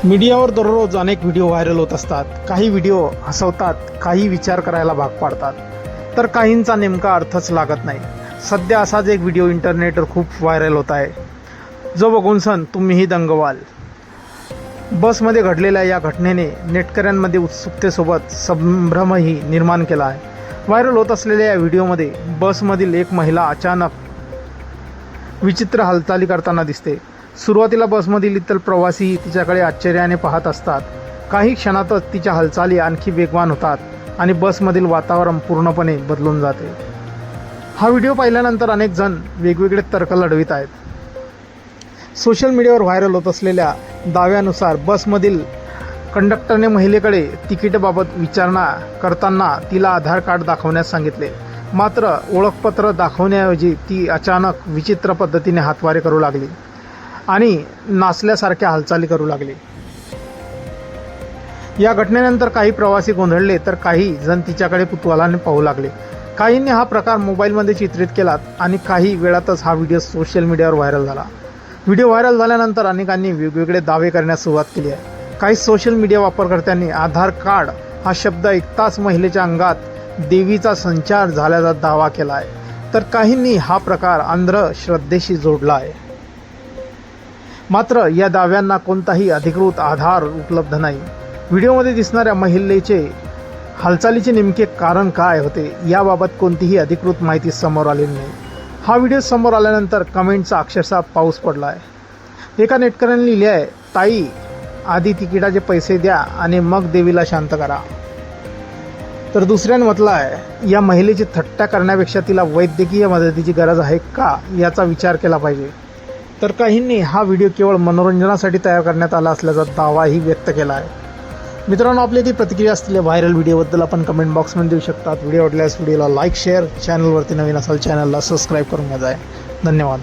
मीडियावर दररोज अनेक व्हिडिओ व्हायरल होत असतात. काही व्हिडिओ हसवतात, काही विचार करायला भाग पाडतात, तर काहींचा नेमका अर्थच लागत नाही. सध्या असाच एक व्हिडिओ इंटरनेटवर खूप व्हायरल होत आहे, जो बघून सण तुम्हीही दंग व्हाल. बसमध्ये घडलेल्या या घटनेने नेटकऱ्यांमध्ये उत्सुकतेसोबत संभ्रमही निर्माण केला आहे. व्हायरल होत असलेल्या या व्हिडिओमध्ये बसमधील एक महिला अचानक विचित्र हालचाली करताना दिसते. सुरुवातीला बसमधील इतर प्रवासी तिच्याकडे आश्चर्याने पाहत असतात. काही क्षणातच तिच्या हालचाली आणखी वेगवान होतात आणि बसमधील वातावरण पूर्णपणे बदलून जाते. हा व्हिडिओ पाहिल्यानंतर अनेक जण वेगवेगळे तर्क लढवित आहेत. सोशल मीडियावर व्हायरल होत असलेल्या दाव्यानुसार बसमधील कंडक्टरने महिलेकडे तिकीटाबाबत विचारणा करताना तिला आधार कार्ड दाखवण्यास सांगितले. मात्र ओळखपत्र दाखवण्याऐवजी ती अचानक विचित्र पद्धतीने हातवारे करू लागली आणि नाचल्यासारख्या हालचाली करू लागली. या घटनेनंतर काही प्रवासी गोंधळले, तर काही जण तिच्याकडे कुतूहलाने पाहू लागले. काहींनी हा प्रकार मोबाईलमध्ये चित्रित केला आणि काही वेळातच हा व्हिडिओ सोशल मीडियावर व्हायरल झाला. व्हिडिओ व्हायरल झाल्यानंतर अनेकांनी वेगवेगळे दावे करण्यास सुरुवात केली आहे. काही सोशल मीडिया वापरकर्त्यांनी आधार कार्ड हा शब्द ऐकताच महिलेच्या अंगात देवीचा संचार झाल्याचा दावा केला आहे, तर काहींनी हा प्रकार अंधश्रद्धेशी जोडला आहे. मात्र या दाव्यांना कोणताही अधिकृत आधार उपलब्ध नाही. व्हिडिओमध्ये दिसणाऱ्या महिलेचे हालचालीचे नेमके कारण काय होते याबाबत कोणतीही अधिकृत माहिती समोर आलेली नाही. हा व्हिडिओ समोर आल्यानंतर कमेंटचा अक्षरशः पाऊस पडला आहे. एका नेटकऱ्याने लिहिले आहे, ताई आधी तिकिटाचे पैसे द्या आणि मग देवीला शांत करा. तर दुसऱ्याने म्हटलं आहे, या महिलेची थट्टा करण्यापेक्षा तिला वैद्यकीय मदतीची गरज आहे का याचा विचार केला पाहिजे. तर काहींनी हा व्हिडिओ केवळ मनोरंजनासाठी तयार करण्यात आला असल्याचा दावाही व्यक्त केला आहे. मित्रांनो, आपली ती प्रतिक्रिया असलेल्या व्हायरल व्हिडिओबद्दल आपण कमेंट बॉक्समध्ये देऊ शकतात. व्हिडिओ आवडल्यास व्हिडिओला लाईक, शेअर, चॅनलवरती नवीन असाल चॅनलला सबस्क्राईब करून घ्या. धन्यवाद.